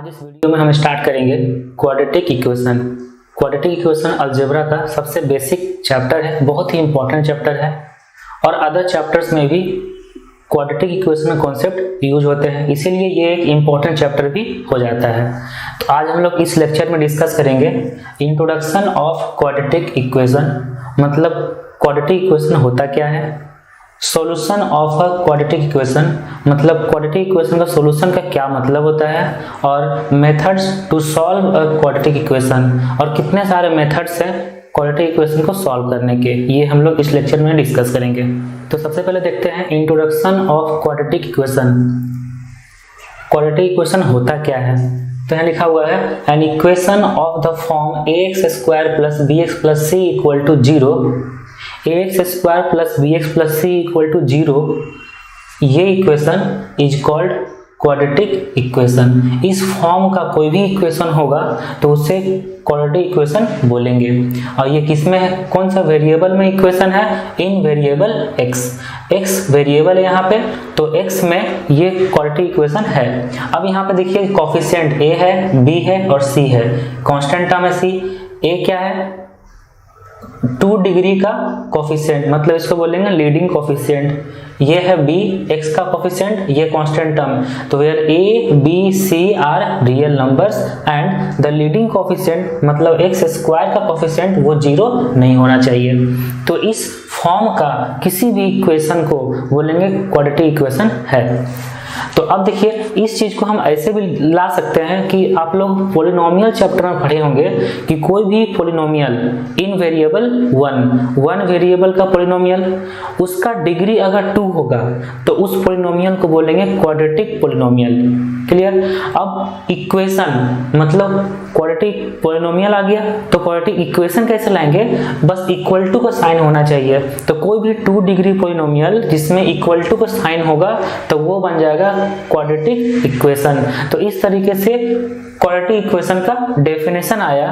इस वीडियो में हम स्टार्ट करेंगे quadratic equation. Quadratic equation algebra का सबसे बेसिक चैप्टर है, बहुत ही इंपॉर्टेंट चैप्टर है और अदर चैप्टर्स में भी क्वाड्रेटिक इक्वेशन में कॉन्सेप्ट यूज होते हैं, इसीलिए ये एक इम्पॉर्टेंट चैप्टर भी हो जाता है। तो आज हम लोग इस लेक्चर में डिस्कस करेंगे इंट्रोडक्शन ऑफ क्वाड्रेटिक इक्वेशन, मतलब क्वाड्रेटिक इक्वेशन होता क्या है, solution of a quadratic equation, मतलब क्वाड्रेटिक इक्वेशन का सॉल्यूशन का क्या मतलब होता है, और methods to solve a quadratic equation, और कितने सारे मेथड्स हैं क्वाड्रेटिक इक्वेशन को सॉल्व करने के, ये हम लोग इस लेक्चर में डिस्कस करेंगे। तो सबसे पहले देखते हैं introduction of quadratic equation. Quadratic equation होता क्या है, तो यहाँ लिखा हुआ है an equation of the form ax square plus bx plus c equal to 0, ax square plus bx plus c equal to 0, ये equation is called quadratic equation. इस फॉर्म का कोई भी इक्वेशन होगा तो उसे क्वाड्रेटिक इक्वेशन बोलेंगे। और ये किस में है, कौन सा वेरिएबल में इक्वेशन है, इन वेरिएबल x वेरिएबल है यहाँ पे, तो x में ये क्वाड्रेटिक इक्वेशन है। अब यहाँ पे देखिए कोफिशिएंट a है, b है और c है, कांस्टेंट टर्म है c। a क्या है, 2 डिग्री का कोफिशिएंट, मतलब इसको बोलेंगे लीडिंग कोफिशिएंट। ये है b, x का कोफिशिएंट, ये कांस्टेंट टर्म। तो where a, b, c are real numbers and the leading coefficient मतलब x स्क्वायर का कोफिशिएंट वो 0 नहीं होना चाहिए। तो इस फॉर्म का किसी भी इक्वेशन को बोलेंगे क्वाड्रेटिक इक्वेशन है। तो अब देखिए इस चीज को हम ऐसे भी ला सकते हैं कि आप लोग पॉलिनोमियल चैप्टर में पढ़े होंगे कि कोई भी पॉलिनोमियल इन वेरिएबल वन वेरिएबल का पॉलिनोमियल, उसका डिग्री अगर 2 होगा तो उस पॉलिनोमियल को बोलेंगे क्वाड्रेटिक पॉलिनोमियल। क्लियर। अब इक्वेशन मतलब क्वाड्रेटिक पॉलिनोमियल आ गया, तो क्वाड्रेटिक इक्वेशन कैसे लाएंगे, बस इक्वल टू का साइन होना चाहिए। तो कोई भी 2 डिग्री पॉलिनोमियल जिसमें इक्वल टू का साइन होगा तो वो बन जाएगा क्वाड्रेटिक इक्वेशन। तो इस तरीके से क्वाड्रेटिक इक्वेशन का डेफिनेशन आया,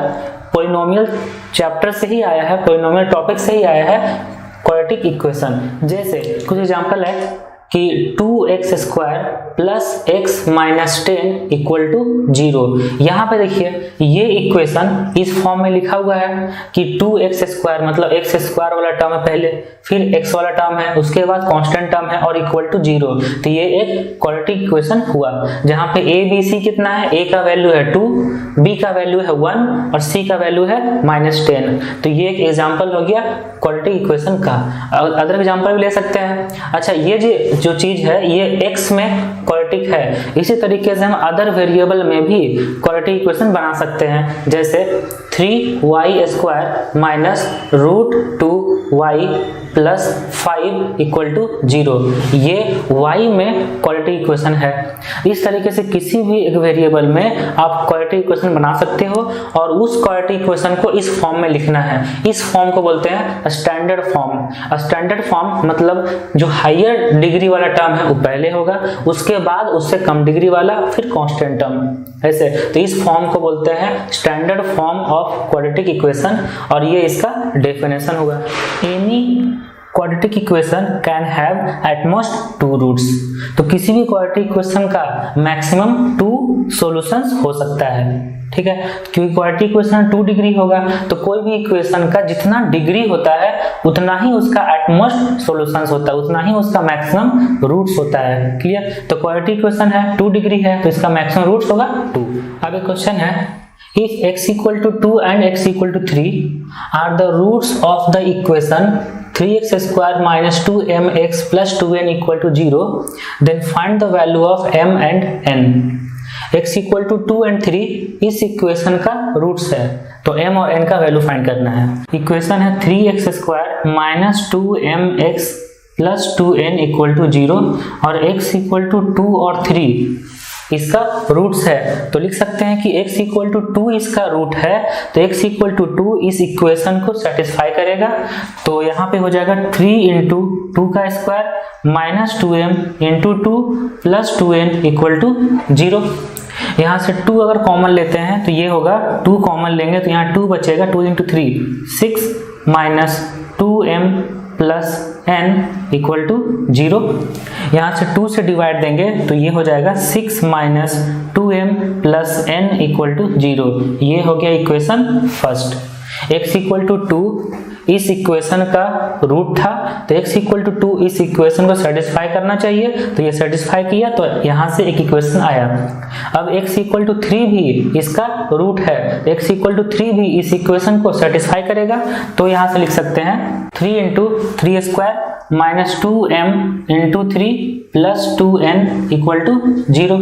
पॉलिनोमियल चैप्टर से ही आया है, पॉलिनोमियल टॉपिक से ही आया है क्वाड्रेटिक इक्वेशन। जैसे कुछ एग्जांपल है कि 2x square plus x minus 10 equal to 0। यहाँ पे देखिए ये इक्वेशन इस फॉर्म में लिखा हुआ है कि 2x स्क्वायर मतलब x स्क्वायर वाला टर्म है पहले, फिर x वाला टर्म है, उसके बाद कांस्टेंट टर्म है और इक्वल टू 0। तो ये एक क्वाड्रेटिक इक्वेशन हुआ जहाँ पे a b c कितना है, a का वैल्यू है 2, b का वैल्यू है 1 और c का वैल्यू है -10। तो ये एक एग्जाम्पल हो गया क्वाड्रेटिक इक्वेशन का। अदर एग्जाम्पल भी ले सकते हैं। अच्छा, ये जो चीज है ये x में क्वाड्रेटिक है, इसी तरीके से हम अदर वेरिएबल में भी क्वाड्रेटिक इक्वेशन बना सकते हैं। जैसे 3y square minus √2y plus 5 equal to 0, ये y में क्वाड्रेटिक इक्वेशन है। इस तरीके से किसी भी एक वेरिएबल में आप क्वाड्रेटिक इक्वेशन बना सकते हो और उस क्वाड्रेटिक इक्वेशन को इस फॉर्म में लिखना है। इस फॉर्म को बोलते हैं स्टैंडर्ड फॉर्म। स्टैंडर्ड फॉर्म मतलब जो हायर डिग्री वाला टर्म है वो पहले होगा, उसके बाद उससे कम डिग्री वाला, फिर कांस्टेंट टर्म, ऐसे। तो इस फॉर्म को बोलते हैं standard form of quadratic equation और ये इसका डेफिनेशन होगा। Any quadratic equation can have at most 2 roots. तो किसी भी क्वाड्रेटिक इक्वेशन का मैक्सिमम 2 सॉल्यूशंस हो सकता है, ठीक है, क्योंकि क्वाड्रेटिक इक्वेशन 2 डिग्री होगा तो कोई भी इक्वेशन का जितना डिग्री होता है उतना ही उसका एट मोस्ट सॉल्यूशंस होता है, उतना ही उसका मैक्सिमम रूट्स होता है। क्लियर। तो क्वाड्रेटिक इक्वेशन है 2 डिग्री है तो इसका मैक्सिमम रूट्स होगा 2। अब एक क्वेश्चन है, if x equal to 2 and x equal to 3 are the roots of the equation 3x square minus 2mx plus 2n equal to 0, then find the value of m and n। x equal to 2 and 3 इस equation का roots है, तो m और n का value find करना है। Equation है 3x square minus 2mx plus 2n equal to 0 और x इक्वल टू 2 और 3 इसका रूट्स है। तो लिख सकते हैं कि x इक्वल टू 2 इसका रूट है, तो x इक्वल टू 2 इस इक्वेशन को सेटिस्फाई करेगा। तो यहाँ पे हो जाएगा 3 इंटू 2 का square minus 2m into 2 plus 2n equal to 0। यहाँ से 2 अगर कॉमन लेते हैं तो ये होगा, 2 कॉमन लेंगे तो यहाँ 2 बचेगा, 2 into 3 6 minus 2m plus n equal to 0। यहाँ से 2 से डिवाइड देंगे तो ये हो जाएगा 6 minus 2m plus n equal to 0। ये हो गया equation first. x equal to 2 इस इक्वेशन का रूट था, तो x इक्वल टू 2 इस इक्वेशन को सेटिस्फाई करना चाहिए, तो ये सेटिस्फाई किया, तो यहाँ से एक इक्वेशन आया। अब x इक्वल टू 3 भी इसका रूट है, x इक्वल टू 3 भी इस इक्वेशन को सेटिस्फाई करेगा, तो यहाँ से लिख सकते हैं 3 into 3 square minus 2m into 3 plus 2n equal to 0।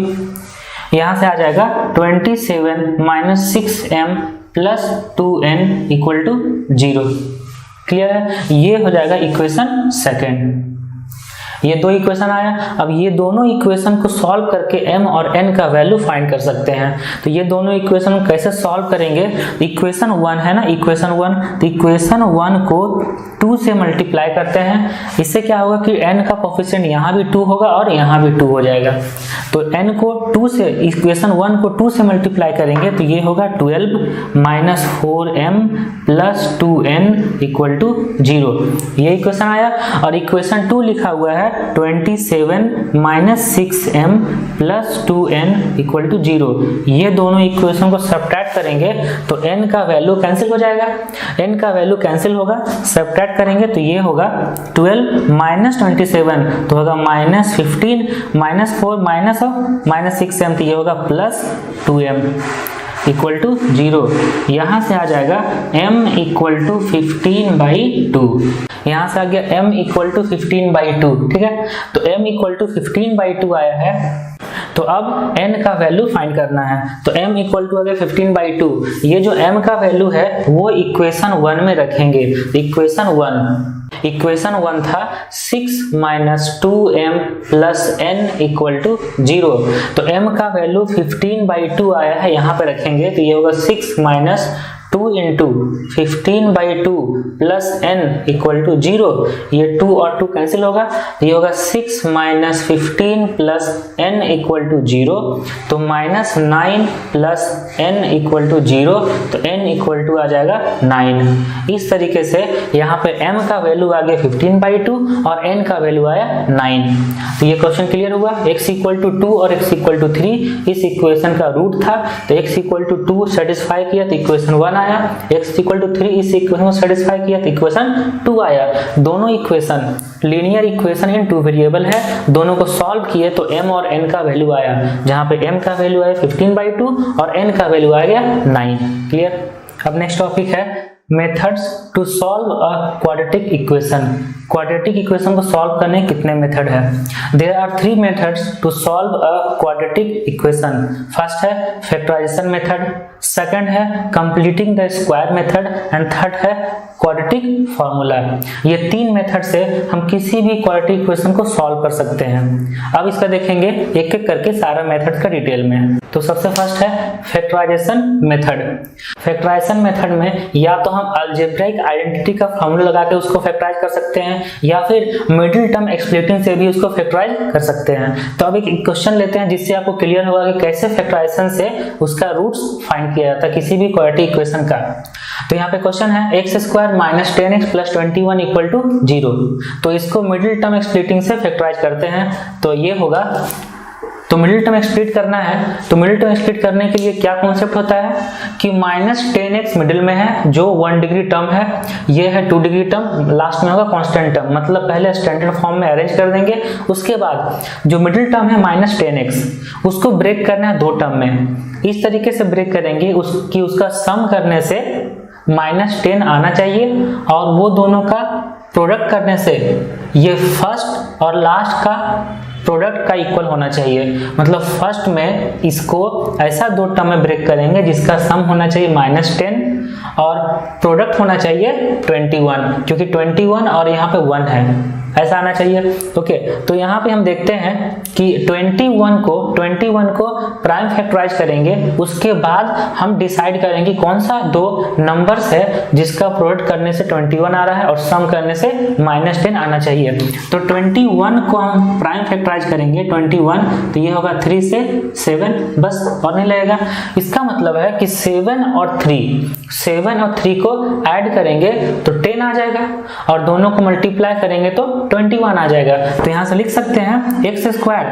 यहाँ से आ जाएगा 27 minus 6m plus 2n equal to 0। Clear है? ये हो जाएगा इक्वेशन सेकेंड। ये दो इक्वेशन आया। अब ये दोनों इक्वेशन को सॉल्व करके m और n का वैल्यू फाइंड कर सकते हैं। तो ये दोनों इक्वेशन कैसे सॉल्व करेंगे? इक्वेशन 1 है ना, इक्वेशन 1, तो इक्वेशन 1 को 2 से मल्टीप्लाई करते हैं। इससे क्या होगा कि n का कोफिशिएंट यहाँ भी 2 होगा और यहाँ भी 2 हो जाएगा। तो n को 2 से, इक्वेशन 1 को 2 से मल्टीप्लाई करेंगे तो ये होगा 12 minus 4m plus 2n equal to 0। ये इक्वेशन आया। और इक्वेशन 2 लिखा हुआ है 27 minus 6m plus 2n equal to 0। ये दोनों इक्वेशन को सब्ट्रैक्ट करेंगे तो n का वैल्यू कैंसिल हो जाएगा, n का वैल्यू कैंसिल होगा, सब्ट्रैक्ट करेंगे तो ये होगा 12 माइनस 27 तो होगा minus 15 minus 4 minus minus 6m, तो ये होगा प्लस 2m इक्वल टू 0। यहाँ से आ जाएगा m इक्वल टू 15/2। यहाँ से आ गया m इक्वल टू 15/2। ठीक है, तो m इक्वल टू 15/2 आया है। तो अब n का वैल्यू फाइंड करना है, तो m इक्वल टू आ गया 15/2। ये जो m का वैल्यू है वो इक्वेशन 1 में रखेंगे। इक्वेशन 1 था 6 minus 2m plus n equal to 0। तो m का वैल्यू 15/2 आया है, यहाँ पे रखेंगे तो ये होगा 6 minus 2 into 15/2 plus n equal to 0। ये 2 और 2 कैंसिल होगा, तो ये होगा 6 minus 15 plus n equal to 0, तो minus 9 plus n equal to 0, तो n इक्वल टू आ जाएगा 9। इस तरीके से यहाँ पे m का वैल्यू आ गया 15/2 और n का वैल्यू आया 9। तो ये क्वेश्चन क्लियर हुआ। x इक्वल टू 2 और x इक्वल टू 3 इस इक्वेशन का रूट था, तो x इक्वल टू 2 सेटिस्फाई किया तो इक्वेशन 1 आया, x इक्वल टू 3 इस इक्वेशन को सेटिस्फाई किया तो इक्वेशन 2 आया। दोनों equation linear equation in 2 variable है, दोनों को सॉल्व किए तो m और n का वैल्यू आया, जहां पे m का वैल्यू आया 15/2 और n का वैल्यू आ गया 9। क्लियर। अब नेक्स्ट टॉपिक है methods to solve a quadratic equation. Quadratic equation को सॉल्व करने कितने मेथड है? There are 3 methods to solve a quadratic equation. First है फैक्टराइजेशन मेथड, सेकंड है completing the square method and third है quadratic formula. ये 3 method से हम किसी भी क्वाड्रेटिक इक्वेशन को सॉल्व कर सकते हैं। अब इसका देखेंगे एक एक करके सारा मेथड का डिटेल में। तो सबसे फर्स्ट है फैक्टराइजेशन मेथड। फैक्टराइजेशन मेथड में या तो हम अलजेब्राइक आइडेंटिटी का फार्मूला लगा के उसको फैक्टराइज कर सकते हैं या फिर मिडिल टर्म एक्सप्लिटिंग से भी उसको फैक्टराइज कर सकते हैं। तो अब एक क्वेश्चन लेते हैं जिससे आपको क्लियर होगा कि कैसे फैक्टराइजेशन से उसका रूट्स फाइंड किया जाता है किसी भी क्वाड्रेटिक इक्वेशन का। तो यहाँ पे क्वेश्चन है x² minus 10x plus 21 equal to 0। तो इसको मिडिल टर्म एक्सप्लिटिंग से फैक्टराइज करते हैं, तो ये होगा, तो मिडिल टर्म एक्सप्लिट करना है, तो मिडिल टर्म एक्सप्लिट करने के लिए क्या कॉन्सेप्ट होता है कि माइनस 10x मिडिल में है जो 1 डिग्री टर्म है, ये है 2 डिग्री टर्म, लास्ट में होगा कांस्टेंट टर्म, मतलब पहले स्टैंडर्ड फॉर्म में अरेंज कर देंगे। उसके बाद जो मिडिल टर्म है माइनस 10x उसको ब्रेक करना है 2 टर्म में। इस तरीके से ब्रेक करेंगे उसकी उसका सम करने से माइनस 10 आना चाहिए और वो दोनों का प्रोडक्ट करने से ये फर्स्ट और लास्ट का प्रोडक्ट का इक्वल होना चाहिए। मतलब फर्स्ट में इसको ऐसा 2 टर्म में ब्रेक करेंगे जिसका सम होना चाहिए माइनस 10 और प्रोडक्ट होना चाहिए 21, क्योंकि 21 और यहाँ पे 1 है, ऐसा आना चाहिए। ओके, तो यहाँ पे हम देखते हैं कि 21 को प्राइम फैक्टराइज करेंगे, उसके बाद हम डिसाइड करेंगे कौन सा 2 नंबर्स है जिसका प्रोडक्ट करने से 21 आ रहा है और सम करने से माइनस 10 आना चाहिए। तो 21 को हम प्राइम फैक्टराइज करेंगे 21, तो ये होगा 3 से 7, बस और नहीं लगेगा। इसका मतलब है कि 7 और 3 7 और 3 को ऐड करेंगे तो 10 आ जाएगा और दोनों को मल्टीप्लाई करेंगे तो 21 आ जाएगा। तो यहाँ से लिख सकते हैं एक्स स्क्वायर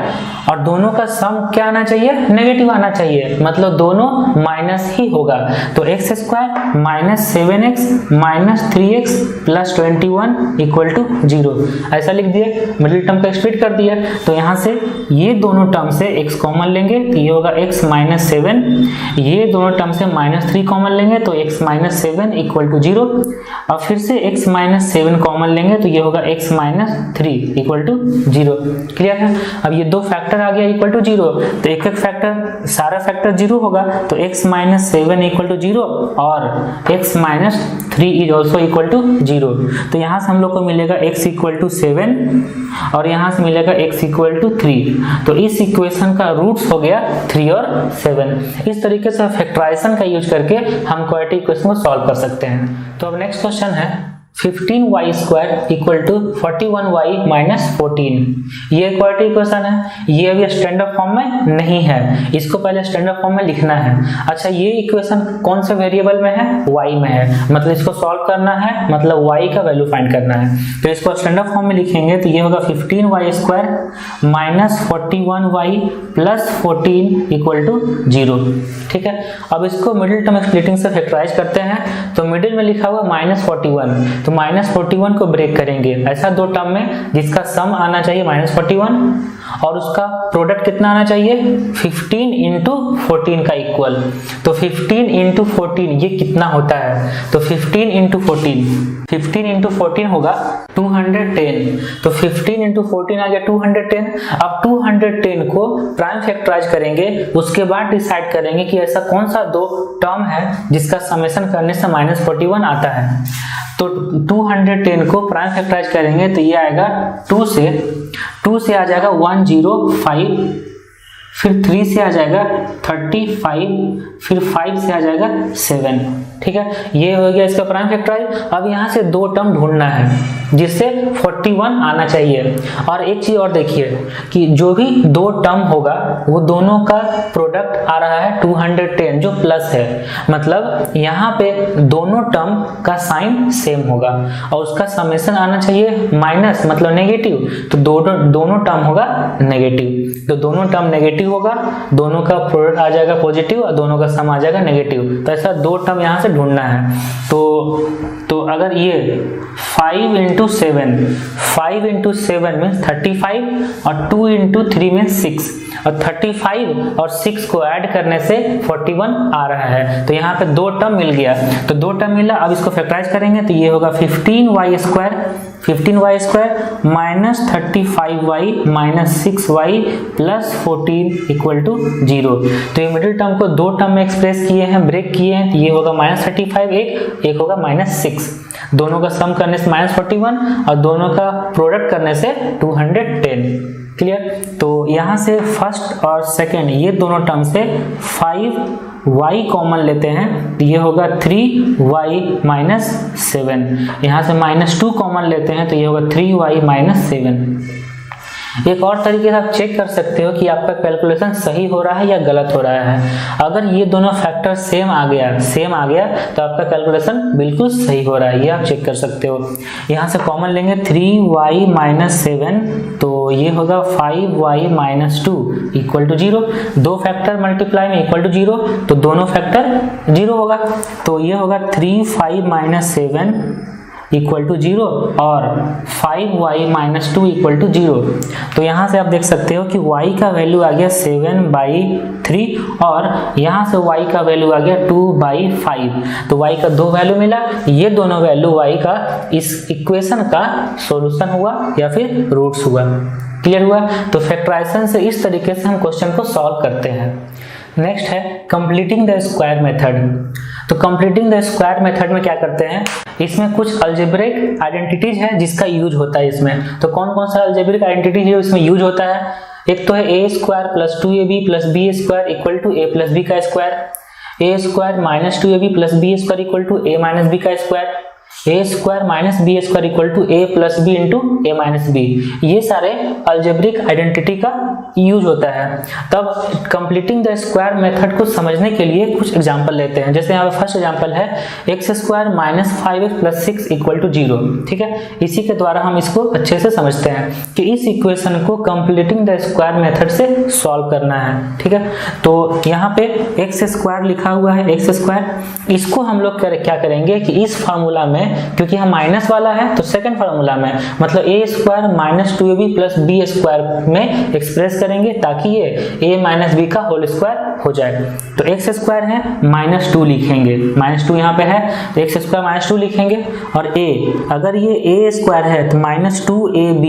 और दोनों का सम क्या आना चाहिए, नेगेटिव आना चाहिए, मतलब दोनों माइनस ही होगा। तो X square minus 7x minus 3x plus 21 equal to 0 ऐसा लिख दिए, मिडिल टर्म का स्प्लिट कर दिया। तो यहाँ से ये दोनों टर्म से x कॉमन लेंगे तो ये होगा x माइनस 7, ये दोनों टर्म से माइनस 3 कॉमन लेंगे तो x माइनस 7 इक्वल टू 0 और फिर से x माइनस 7 कॉमन लेंगे तो ये होगा x minus 3 equal to 0। Clear है। अब ये दो फैक्टर आ गया इक्वल टू 0 तो एक एक फैक्टर सारा फैक्टर 0 होगा तो x माइनस 7 इक्वल टू 0 और x minus 3 is also equal to 0। तो यहाँ से हम लोग को मिलेगा x इक्वल टू 7 और यहाँ से मिलेगा x इक्वल टू 3। तो इस इक्वेशन का रूट्स हो गया 3 और 7। इस तरीके से फैक्टराइजेशन का यूज करके हम क्वाड्रेटिक इक्वेशन को सॉल्व कर सकते हैं। तो अब नेक्स्ट क्वेश्चन है 15y square equal to 41y minus 14। ये क्वाड्रेटिक इक्वेशन है, ये अभी स्टैंडर्ड फॉर्म में नहीं है, इसको पहले स्टैंडर्ड फॉर्म में लिखना है। अच्छा ये इक्वेशन कौन से वेरिएबल में है, y में है, मतलब इसको सॉल्व करना है, मतलब y का वैल्यू फाइंड करना है। तो इसको स्टैंडर्ड फॉर्म में लिखेंगे तो ये होगा 15y square minus 41y plus 14 equal to 0। ठीक है। अब इसको मिडिल टर्म स्प्लिटिंग से फैक्टराइज करते हैं तो मिडिल में लिखा हुआ माइनस 41 तो माइनस 41 को ब्रेक करेंगे ऐसा दो टर्म में जिसका सम आना चाहिए माइनस 41 और उसका प्रोडक्ट कितना आना चाहिए 15 इंटू 14 का इक्वल। तो 15 इंटू 14 ये कितना होता है, तो 15 इंटू 14 होगा 210। तो 15 इंटू 14 आ गया 210। अब 210 को प्राइम फैक्टराइज करेंगे उसके बाद डिसाइड करेंगे कि ऐसा कौन सा दो टर्म है जिसका समेशन करने से माइनस 41 आता है। तो 210 को प्राइम फैक्टराइज करेंगे तो ये आएगा 2 से आ जाएगा 105, फिर 3 से आ जाएगा 35, फिर 5 से आ जाएगा 7। ठीक है, ये हो गया इसका प्राइम फैक्टराइज। अब यहाँ से दो टर्म ढूंढना है जिससे 41 आना चाहिए। और एक चीज और देखिए कि जो भी दो टर्म होगा वो दोनों का प्रोडक्ट आ रहा है 210 जो प्लस है, मतलब यहाँ पे दोनों टर्म का साइन सेम होगा और उसका समेशन आना चाहिए माइनस मतलब नेगेटिव। तो दोनों टर्म होगा नेगेटिव, तो दोनों टर्म नेगेटिव होगा, दोनों का प्रोडक्ट आ जाएगा पॉजिटिव और दोनों का सम आ जाएगा नेगेटिव। तो ऐसा दो टर्म यहाँ से ढूंढना है। तो अगर ये 5 इंटू 7 मीन्स 35 और 2 इंटू 3 मीन्स 6 और 35 और 6 को ऐड करने से 41 आ रहा है। तो यहाँ पे दो टर्म मिल गया, तो दो टर्म मिला। अब इसको फैक्टराइज करेंगे तो ये होगा 15y square minus 35y minus 6y plus 14 equal to 0। तो ये मिडिल टर्म को दो टर्म में एक्सप्रेस किए हैं, ब्रेक किए हैं, तो ये होगा माइनस 35 एक होगा माइनस 6। दोनों का सम करने से माइनस 41 और दोनों का प्रोडक्ट करने से 210। क्लियर। तो यहाँ से फर्स्ट और सेकेंड ये दोनों टर्म से 5y कॉमन लेते हैं तो ये होगा 3y माइनस 7। यहाँ से माइनस 2 कॉमन लेते हैं तो ये होगा 3y माइनस 7। एक और तरीके से आप चेक कर सकते हो कि आपका कैलकुलेशन सही हो रहा है या गलत हो रहा है। अगर ये दोनों फैक्टर सेम आ गया तो आपका कैलकुलेशन बिल्कुल सही हो रहा है, ये आप चेक कर सकते हो। यहाँ से कॉमन लेंगे 3y माइनस 7 तो ये होगा 5y माइनस 2 इक्वल टू 0। दो फैक्टर मल्टीप्लाई में इक्वल टू 0 तो दोनों फैक्टर 0 होगा। तो ये होगा 3y माइनस 7 इक्वल टू 0 और 5y माइनस 2 इक्वल टू 0। तो यहाँ से आप देख सकते हो कि y का वैल्यू आ गया 7/3 और यहाँ से y का वैल्यू आ गया 2/5। तो y का दो वैल्यू मिला, ये दोनों वैल्यू y का इस इक्वेशन का सॉल्यूशन हुआ या फिर रूट्स हुआ। क्लियर हुआ। तो फैक्टराइजेशन से इस तरीके से हम क्वेश्चन को सॉल्व करते हैं। नेक्स्ट है कंप्लीटिंग द स्क्वायर मेथड। तो कंप्लीटिंग द स्क्वायर मेथड में क्या करते हैं, इसमें कुछ अलजेब्रिक आइडेंटिटीज है जिसका यूज होता है इसमें। तो कौन कौन सा अलजेब्रिक आइडेंटिटीज है इसमें यूज होता है। एक तो है a square plus 2ab plus b square equal to a plus b का square, a square minus 2ab plus b square equal to a minus b का square, A square minus B square equal to A plus B into A minus B, ये सारे algebraic identity का use होता है। तब completing the square method को समझने के लिए कुछ एग्जांपल लेते हैं। जैसे यहाँ पे फर्स्ट एग्जांपल है x square minus 5x plus 6 equal to 0, ठीक है। इसी के द्वारा हम इसको अच्छे से समझते हैं कि इस इक्वेशन को कंप्लीटिंग द स्क्वायर मेथड से सॉल्व करना है, ठीक है। तो यहाँ पे एक्स स्क्वायर लिखा हुआ है, एक्स स्क्वायर, इसको हम लोग क्या करेंगे कि इस फार्मूला में, क्योंकि हम माइनस वाला है तो सेकंड फार्मूला में मतलब a square minus 2ab plus b square में एक्सप्रेस करेंगे ताकि ये a माइनस बी का होल स्क्वायर हो जाए। तो एक्स स्क्वायर है माइनस 2 लिखेंगे, माइनस 2 यहाँ पे है तो एक्स स्क्वायर माइनस 2 लिखेंगे। और a, अगर ये a स्क्वायर है तो माइनस 2ab,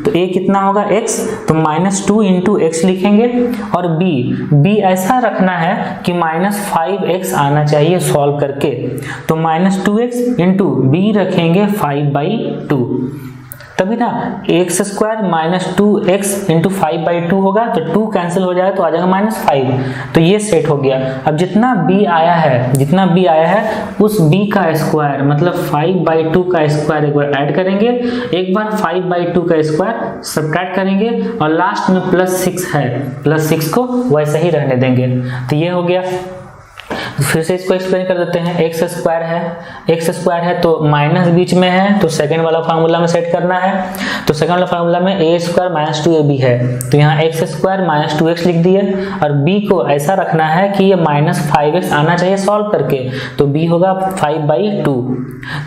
तो a कितना होगा x, तो माइनस 2 इंटू एक्स लिखेंगे। और b ऐसा रखना है कि माइनस 5x आना चाहिए सॉल्व करके, तो माइनस 2x इंटू b रखेंगे 5/2, तभी ना x square minus 2x into 5/2 होगा, तो 2 कैंसिल हो जाएगा तो आ जाएगा -5, तो ये सेट हो गया। अब जितना b आया है उस b का स्क्वायर मतलब 5/2 का स्क्वायर एक बार ऐड करेंगे, एक बार 5/2 का स्क्वायर सब्ट्रैक्ट करेंगे और लास्ट में +6 है, +6 को वैसे ही रहने देंगे। तो ये हो गया। फिर से इसको एक्सप्लेन कर देते हैं। एक्स स्क्वायर है तो माइनस बीच में है तो सेकंड वाला फार्मूला में सेट करना है। तो सेकंड वाला फार्मूला में ए स्क्वायर माइनस 2ab है तो यहाँ एक्स स्क्वायर माइनस 2x लिख दिए। और b को ऐसा रखना है कि ये माइनस 5x आना चाहिए सॉल्व करके, तो b होगा 5/2।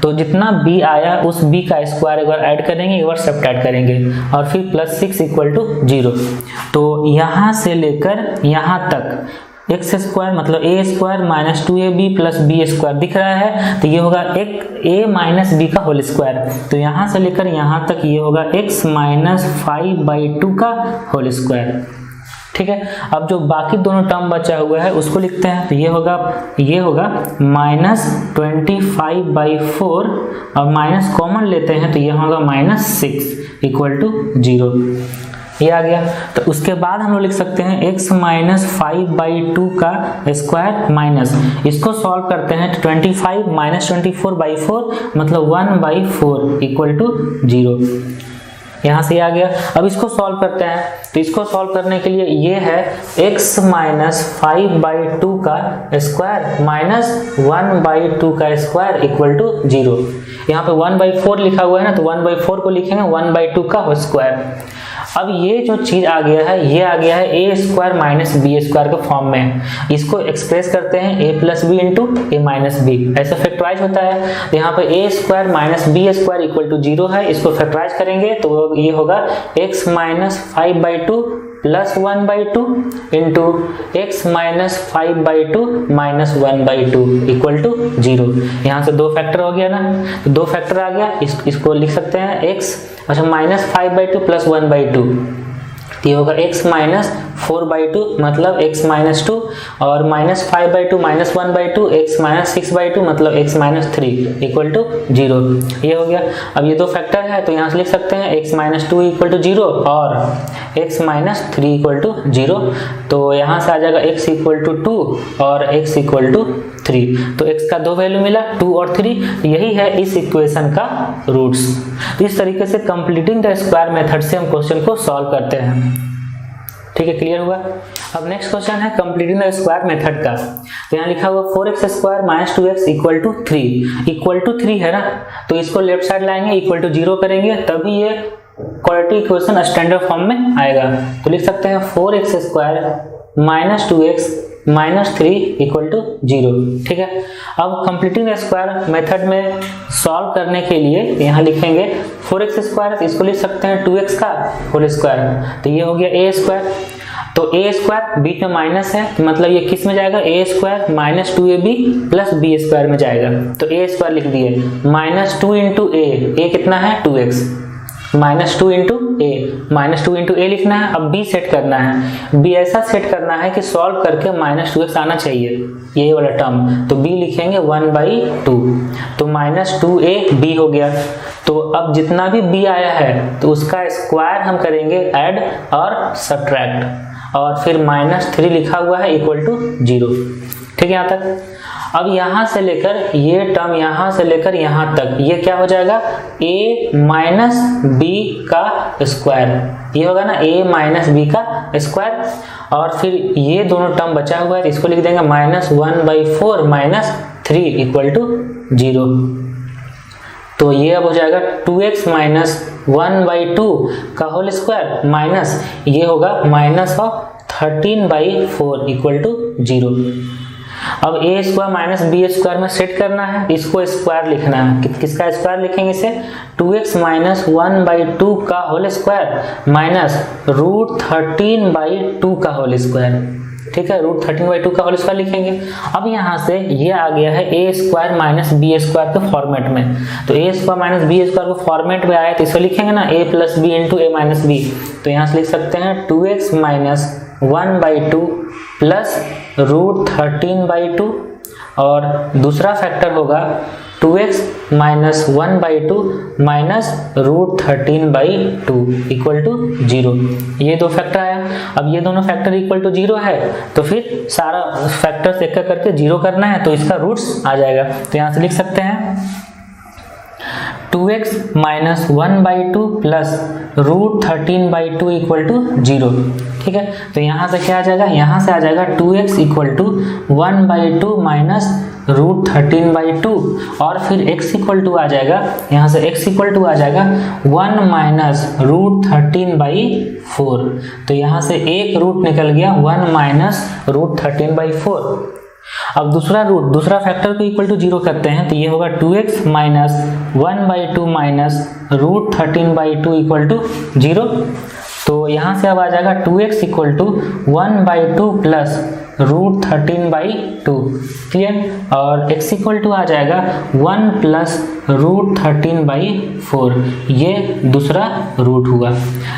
तो जितना b आया उस b का स्क्वायर एक बार ऐड करेंगे, एक बार सब्ट्रैक्ट करेंगे और फिर +6 इक्वल टू 0। तो यहाँ से लेकर यहाँ तक एक्स स्क्वायर मतलब a square minus 2ab plus b square दिख रहा है, तो ये होगा एक a माइनस बी का होल स्क्वायर। तो यहाँ से लेकर यहाँ तक ये होगा x माइनस 5/2 का होल स्क्वायर, ठीक है। अब जो बाकी दोनों टर्म बचा हुआ है उसको लिखते हैं। तो ये होगा -25/4 और माइनस कॉमन लेते हैं तो ये होगा -6 इक्वल टू 0, ये आ गया। तो उसके बाद हम लोग लिख सकते हैं x माइनस 5/2 का स्क्वायर माइनस, इसको सॉल्व करते हैं तो 25 माइनस 24/4 मतलब 1/4 इक्वल टू 0, यहाँ से आ गया। अब इसको सॉल्व करते हैं। तो इसको सॉल्व करने के लिए ये है x माइनस 5/2 का स्क्वायर माइनस 1/2 का स्क्वायर इक्वल टू 0। यहाँ पे 1/4 लिखा हुआ है ना, तो 1/4 को लिखेंगे 1/2 का होल स्क्वायर। अब ये जो चीज आ गया है ये आ गया है a square minus B square के फॉर्म में। इसको एक्सप्रेस करते हैं a plus B into A minus b, ऐसा फैक्टराइज होता है। तो यहाँ पे a square minus B square equal to 0 है, इसको फैक्टराइज करेंगे तो ये होगा x minus 5/2 plus 1/2 into x minus 5/2 minus 1/2 equal to 0। यहाँ से दो फैक्टर हो गया ना, तो दो फैक्टर आ गया। इसको लिख सकते हैं x, अच्छा माइनस 5/2 प्लस 1/2, ये होगा x माइनस 4/2 मतलब x माइनस 2 और माइनस 5/2 माइनस 1/2 x माइनस 6/2 मतलब x माइनस 3 इक्वल टू 0, ये हो गया। अब ये दो फैक्टर है तो यहाँ से लिख सकते हैं x माइनस 2 इक्वल टू 0 और x माइनस 3 इक्वल टू 0। तो यहाँ से आ जाएगा x इक्वल टू 2 और x इक्वल टू 3। तो x का दो वैल्यू मिला 2 और 3, यही है इस इक्वेशन का रूट्स। तो इस तरीके से कंप्लीटिंग द स्क्वायर मेथड से हम क्वेश्चन को सॉल्व करते हैं, ठीक है, क्लियर हुआ। अब नेक्स्ट क्वेश्चन है कंप्लीटिंग द स्क्वायर मेथड का। तो यहाँ लिखा हुआ 4x square minus 2x equal to 3, equal to 3 है ना, तो इसको लेफ्ट साइड लाएंगे इक्वल टू 0 करेंगे तभी ये क्वाड्रेटिक इक्वेशन स्टैंडर्ड फॉर्म में आएगा। तो लिख सकते हैं 4x square minus 2x minus 3 equal to 0, ठीक है। अब कंप्लीटिंग द स्क्वायर मेथड में सॉल्व करने के लिए यहाँ लिखेंगे 4x स्क्वायर, इसको लिख सकते हैं 2x का होल स्क्वायर, तो ये हो गया a स्क्वायर। तो a स्क्वायर बीच में माइनस है तो मतलब ये किस में जाएगा, a square minus 2ab plus b square में जाएगा। तो a स्क्वायर लिख दिए माइनस 2 इंटू a कितना है 2x, माइनस 2 इंटू ए लिखना है। अब b सेट करना है, b ऐसा सेट करना है कि सॉल्व करके माइनस 2x आना चाहिए, ये वाला टर्म। तो b लिखेंगे 1/2, तो माइनस 2ab हो गया। तो अब जितना भी b आया है तो उसका स्क्वायर हम करेंगे ऐड और सब्ट्रैक्ट, और फिर -3 लिखा हुआ है इक्वल टू 0, ठीक है यहाँ तक। अब यहाँ से लेकर ये टर्म यहाँ से लेकर यहाँ तक ये क्या हो जाएगा, a माइनस बी का स्क्वायर, ये होगा ना a माइनस बी का स्क्वायर। और फिर ये दोनों टर्म बचा हुआ है तो इसको लिख देंगे -1/4 माइनस 3 इक्वल टू 0। तो ये अब हो जाएगा 2x माइनस 1/2 का होल स्क्वायर माइनस ये होगा -13/4 इक्वल टू 0। अब a square minus B square में सेट करना है, इसको स्क्वायर लिखना है। किसका स्क्वायर लिखेंगे इसे, 2x माइनस 1/2 का होल स्क्वायर माइनस √13/2 का होल स्क्वायर। ठीक है, √13/2 का होल स्क्वायर लिखेंगे। अब यहाँ से ये आ गया है a square minus B square के फॉर्मेट में, तो a square minus B square के फॉर्मेट में आया तो इसको लिखेंगे ना a plus B into a minus B. तो यहाँ से लिख सकते हैं 2x माइनस 1/2 प्लस √13/2 और दूसरा फैक्टर होगा 2x minus 1/2 minus √13/2 equal to 0। ये दो फैक्टर आया। अब ये दोनों फैक्टर इक्वल टू 0 है तो फिर सारा फैक्टर्स एक करके 0 करना है तो इसका रूट्स आ जाएगा। तो यहाँ से लिख सकते हैं 2x minus 1/2 plus √13/2 equal to 0। ठीक है, तो यहाँ से क्या आ जाएगा, यहाँ से आ जाएगा 2x इक्वल टू 1/2 माइनस √13/2 और फिर x इक्वल टू आ जाएगा, यहाँ से x इक्वल टू आ जाएगा 1 माइनस √13/4। तो यहाँ से एक रूट निकल गया 1 माइनस √13/4। अब दूसरा फैक्टर को इक्वल टू 0 करते हैं तो ये होगा 2x minus 1/2 minus √13/2 equal to 0। तो यहाँ से अब आ जाएगा 2x equal to 1/2 plus √13/2। Clear, और x इक्वल टू आ जाएगा 1 प्लस √13/4। ये दूसरा रूट हुआ।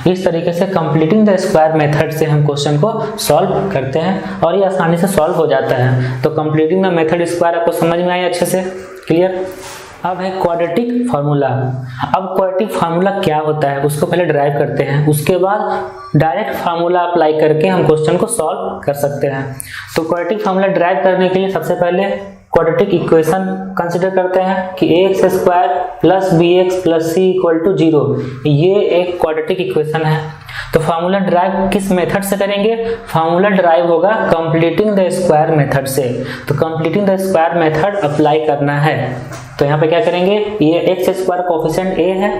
इस तरीके से कंप्लीटिंग द स्क्वायर मेथड से हम क्वेश्चन को सॉल्व करते हैं और ये आसानी से सॉल्व हो जाता है। तो कंप्लीटिंग द मेथड स्क्वायर आपको समझ में आया अच्छे से, क्लियर। अब है क्वाड्रेटिक फार्मूला। अब क्वाड्रेटिक फार्मूला क्या होता है उसको पहले ड्राइव करते हैं, उसके बाद डायरेक्ट फार्मूला अप्लाई करके हम क्वेश्चन को सॉल्व कर सकते हैं। तो क्वाड्रेटिक फार्मूला ड्राइव करने के लिए सबसे पहले क्वाड्रेटिक इक्वेशन कंसिडर करते हैं कि ax square plus bx plus c equal to 0, ये एक क्वाड्रेटिक इक्वेशन है। तो फार्मूला ड्राइव किस मेथड से करेंगे, फार्मूला ड्राइव होगा कंप्लीटिंग द स्क्वायर मेथड से। तो completing the square method apply करना है तो यहाँ पे क्या करेंगे, ये एक्स स्क्वायर कोफिशिएंट a है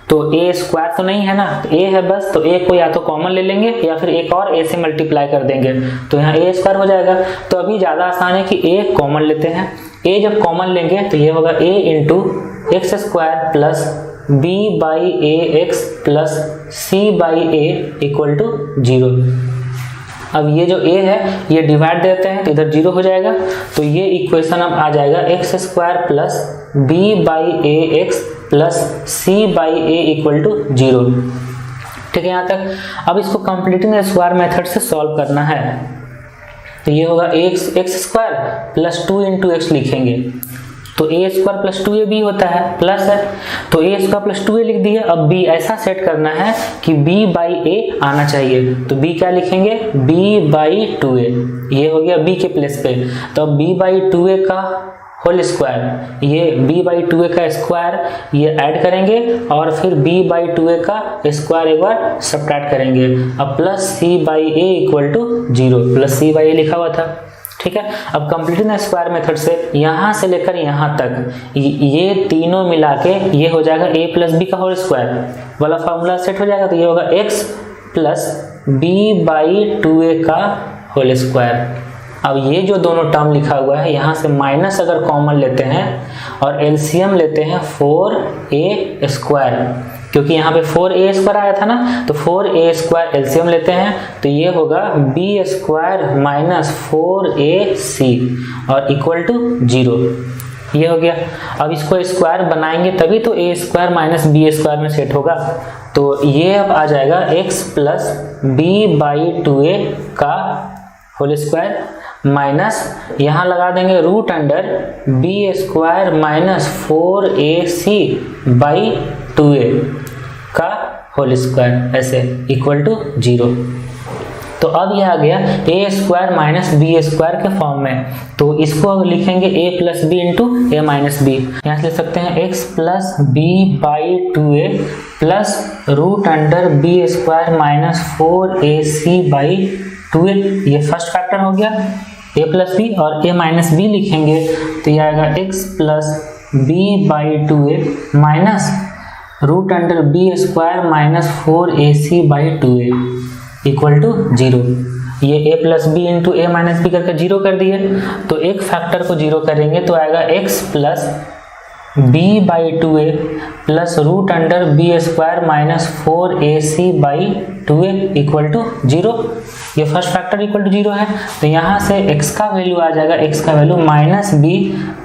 तो a स्क्वायर तो नहीं है ना, a है बस, तो a को या तो कॉमन ले लेंगे या फिर एक और a से मल्टीप्लाई कर देंगे तो यहाँ a स्क्वायर हो जाएगा। तो अभी ज़्यादा आसान है कि a कॉमन लेते हैं। a जब कॉमन लेंगे तो ये होगा a into X square plus b by A x plus c by A equal to 0। अब ये जो a है ये डिवाइड देते हैं तो इधर 0 हो जाएगा। तो ये इक्वेशन अब आ जाएगा x square plus b by A x plus c by A equal to 0। ठीक है यहाँ तक। अब इसको कंप्लीटिंग द स्क्वायर मेथड से सॉल्व करना है तो ये होगा x square plus 2 into x लिखेंगे तो a स्क्वायर प्लस 2ab होता है, प्लस है तो a स्क्वायर प्लस 2a लिख दिए। अब b ऐसा सेट करना है कि b बाई a आना चाहिए तो b क्या लिखेंगे, b बाई 2a, ये हो गया b के प्लेस पे। तो अब b बाई 2a का होल स्क्वायर, ये b बाई 2a का स्क्वायर ये ऐड करेंगे और फिर b बाई 2a का स्क्वायर एक बार सब्ट्रैक्ट करेंगे। अब plus c by a equal to 0, प्लस c बाई a लिखा हुआ था। ठीक है, अब कंप्लीटिंग द स्क्वायर मेथड से यहाँ से लेकर यहाँ तक ये तीनों मिला के ये हो जाएगा a प्लस बी का होल स्क्वायर वाला फार्मूला सेट हो जाएगा। तो ये होगा x plus b by 2a का होल स्क्वायर। अब ये जो दोनों टर्म लिखा हुआ है यहाँ से माइनस अगर कॉमन लेते हैं और एलसीएम लेते हैं 4a स्क्वायर, क्योंकि यहाँ पे 4a स्क्वायर आया था ना, तो 4a स्क्वायर एलसीएम लेते हैं तो ये होगा b स्क्वायर माइनस 4ac और इक्वल टू 0। ये हो गया। अब इसको स्क्वायर बनाएंगे तभी तो a square minus b square में सेट होगा। तो ये अब आ जाएगा x plus b by 2a का होल स्क्वायर माइनस यहाँ लगा देंगे root under b square minus 4ac by 2a का होल स्क्वायर ऐसे इक्वल टू 0। तो अब ये आ गया a square minus B square के फॉर्म में। तो इसको अब लिखेंगे a plus B into A minus b. यहाँ से लिख सकते हैं x plus b by 2a plus root under b square minus 4ac by 2a। ये फर्स्ट फैक्टर हो गया a प्लस बी, और a माइनस बी लिखेंगे तो ये आएगा x plus b by 2a minus root under b square minus 4ac by 2a equal to 0। ये a plus B into A minus b करके 0 कर दिए, तो एक फैक्टर को 0 करेंगे तो आएगा x plus b by 2a plus root under b square minus 4ac by 2a equal to 0। ये फर्स्ट फैक्टर इक्वल टू 0 है, तो यहाँ से x का वैल्यू आ जाएगा, x का value minus b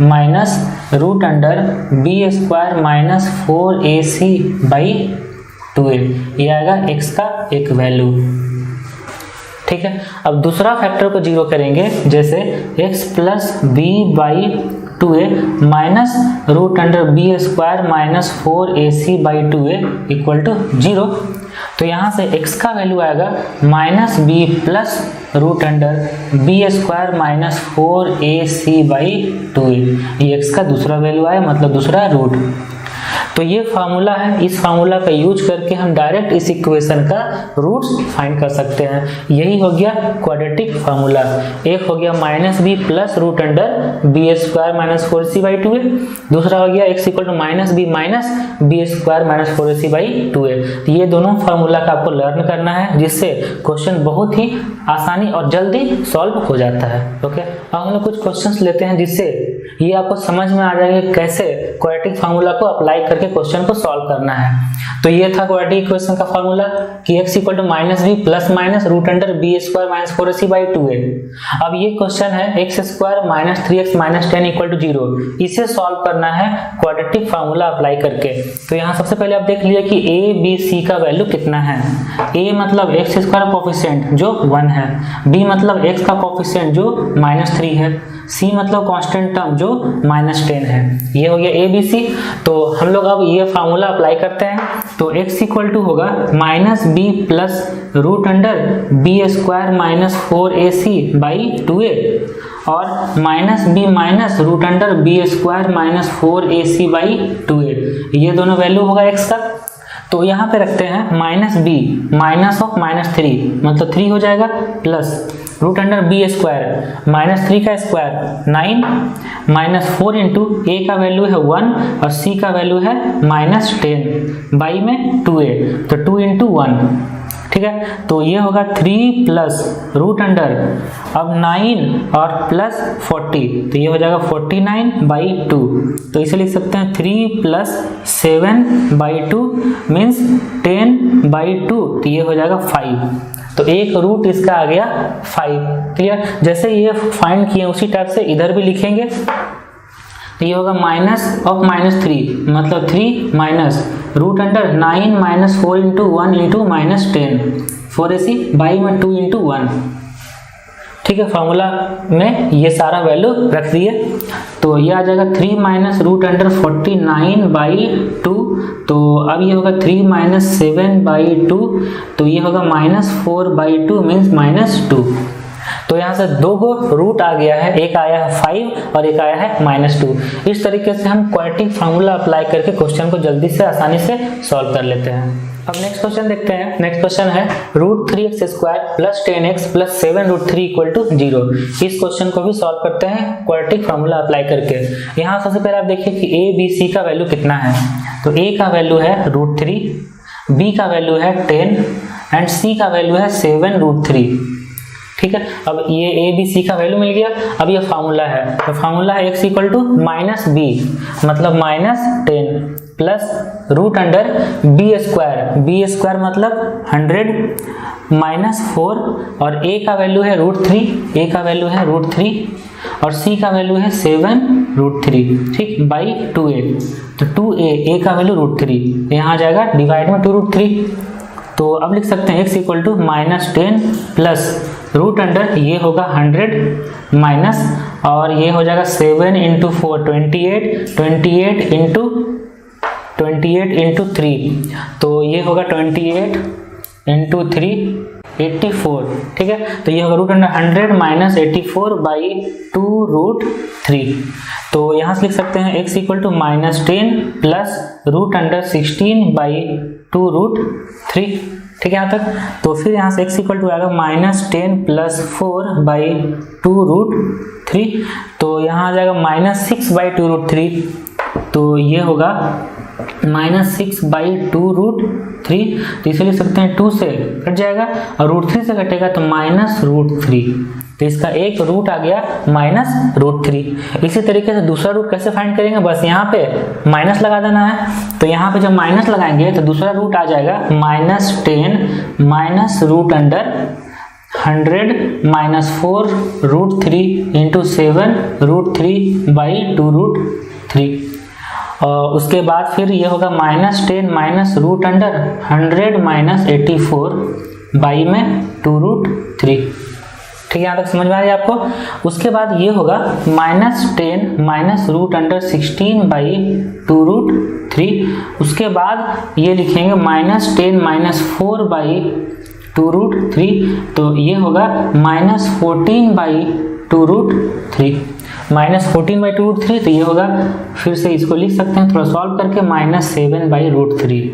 minus root under b square minus 4ac by 2a। ये आएगा x का एक वैल्यू। ठीक है, अब दूसरा फैक्टर को 0 करेंगे, जैसे x plus b by 2a minus root under b square minus 4ac by 2a equal to 0। तो यहाँ से x का वैल्यू आएगा minus b plus root under b square minus 4ac by 2a। ये x का दूसरा वैल्यू आया, मतलब दूसरा रूट। तो ये फार्मूला है, इस फार्मूला का यूज करके हम डायरेक्ट इस इक्वेशन का रूट्स फाइंड कर सकते हैं। यही हो गया क्वाड्रेटिक फार्मूला। एक हो गया minus b plus root under b square minus 4ac by 2a, दूसरा हो गया x equal to minus B square minus 4ac by 2a। तो ये दोनों फार्मूला का आपको लर्न करना है, जिससे क्वेश्चन बहुत ही आसानी और जल्दी सॉल्व हो जाता है। ओके, अब हम लोग कुछ क्वेश्चंस लेते हैं जिससे ये आपको समझ में आ जाएगा कैसे क्वाड्रेटिक फार्मूला को अप्लाई करके क्वेश्चन को सॉल्व करना है। तो ये था क्वाड्रेटिक इक्वेशन का फार्मूला कि x equal to minus b plus minus root under b square minus 4ac by 2a। अब ये क्वेश्चन है x square minus 3x minus 10 equal to 0। इसे सॉल्व करना है क्वाड्रेटिक फार्मूला अप्लाई करके। तो यहाँ सबसे पहले आप देख लिए कि a b c का वैल्यू कितना है। a मतलब एक्स स्क्वायर कोफिशिएंट जो 1 है, b मतलब x का कोफिशिएंट जो -3 है, c मतलब कांस्टेंट टर्म जो -10 है। ये हो गया a b c। तो हम लोग अब ये फार्मूला अप्लाई करते हैं। तो x इक्वल टू होगा minus b plus root under b square minus 4ac by 2a और minus b minus root under b square minus 4ac by 2a। ये दोनों वैल्यू होगा x का। तो यहाँ पे रखते हैं माइनस बी माइनस ऑफ -3 मतलब 3 हो जाएगा, plus root under b square -3 का स्क्वायर 9 माइनस 4 इंटू ए का वैल्यू है 1 और सी का वैल्यू है -10 बाई में 2a, तो 2 इंटू 1। ठीक है, तो ये होगा 3 प्लस रूट अंडर अब 9 और प्लस 40, तो ये हो जाएगा 49 बाई 2। तो इसे लिख सकते हैं 3 प्लस 7 बाई 2 मीन्स 10 बाई 2, तो ये हो जाएगा 5। तो एक रूट इसका आ गया 5। क्लियर, जैसे ये फाइंड किए उसी टाइप से इधर भी लिखेंगे। तो ये होगा माइनस ऑफ -3 मतलब 3 minus root under 9 minus 4 into 1 into -10 4ac by में 2 इंटू 1। ठीक है, फार्मूला में ये सारा वैल्यू रख दिए। तो ये आ जाएगा 3 माइनस रूट अंडर 49 बाई 2। तो अब ये होगा 3 माइनस 7 बाई 2, तो ये होगा -4 बाई 2 मीन्स -2। तो यहाँ से दो गो रूट आ गया है, एक आया है 5 और एक आया है -2। इस तरीके से हम क्वाड्रेटिक फार्मूला अप्लाई करके क्वेश्चन को जल्दी से आसानी से सॉल्व कर लेते हैं। अब नेक्स्ट क्वेश्चन देखते हैं। नेक्स्ट क्वेश्चन है √3x square plus 10x plus 7√3 equal to 0। इस क्वेश्चन को भी सॉल्व करते हैं क्वाड्रेटिक फार्मूला अप्लाई करके। यहाँ सबसे पहले आप देखिए कि a b c का वैल्यू कितना है। तो a का वैल्यू है √3, b का वैल्यू है 10 एंड c का वैल्यू है 7√3। ठीक है, अब ये a b c का वैल्यू मिल गया। अब ये फार्मूला है, तो फार्मूला है x equal to minus b मतलब -10 plus root under b square मतलब 100 -4 और a का वैल्यू है √3 और c का वैल्यू है 7√3। ठीक, बाई 2a, तो 2a का वैल्यू √3, यहाँ आ जाएगा डिवाइड में 2√3। तो अब लिख सकते हैं x equal to -10 plus root under ये होगा 100 माइनस और ये हो जाएगा 7 इंटू 4 28 इंटू 3, तो ये होगा 28 इंटू 3 84, ठीक है। तो ये होगा रूट अंडर 100 माइनस 84 बाई 2√3। तो यहाँ से लिख सकते हैं x equal to -10 plus root under 16 by 2√3, ठीक है यहाँ तक। तो फिर यहाँ से x इक्वल टू आएगा -10 प्लस 4 बाई 2√3, तो यहाँ आ जाएगा -6 बाई 2√3, तो ये होगा -6 बाई 2√3। तो इसे लिख सकते हैं 2 से कट जाएगा और √3 से कटेगा तो -√3, तो इसका एक रूट आ गया -√3। इसी तरीके से दूसरा रूट कैसे फाइंड करेंगे, बस यहाँ पे माइनस लगा देना है। तो यहाँ पे जब माइनस लगाएंगे तो दूसरा रूट आ जाएगा -10 minus root under 100 minus 4√3 into 7√3 by 2√3। और उसके बाद फिर ये होगा -10 minus root under 100 minus 84 by में 2√3, ठीक है। यहाँ तक समझ में आ रही है आपको। उसके बाद ये होगा -10 माइनस रूट अंडर 16 बाई 2√3। उसके बाद ये लिखेंगे -10 माइनस 4 बाई 2√3, तो ये होगा -14 बाई 2√3, -14 बाई 2√3। तो ये होगा, फिर से इसको लिख सकते हैं थोड़ा सॉल्व करके, -7 बाई √3।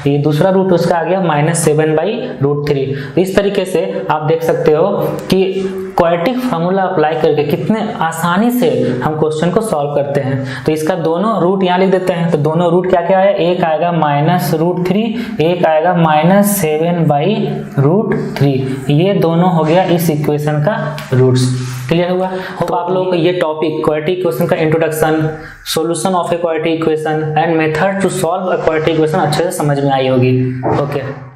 ये दूसरा रूट उसका आ गया -7 बाई √3। इस तरीके से आप देख सकते हो कि क्वाड्रेटिक फार्मूला अप्लाई करके कितने आसानी से हम क्वेश्चन को सॉल्व करते हैं। तो इसका दोनों रूट यहाँ लिख देते हैं। तो दोनों रूट क्या क्या है, एक आएगा -√3, एक आएगा -7 बाई √3। ये दोनों हो गया इस इक्वेशन का रूट्स। क्लियर हुआ? तो आप लोगों को ये टॉपिक क्वाड्रेटिक इक्वेशन का introduction, solution of a quadratic equation and method to solve a quadratic equation अच्छे से समझ में आई होगी। ओके।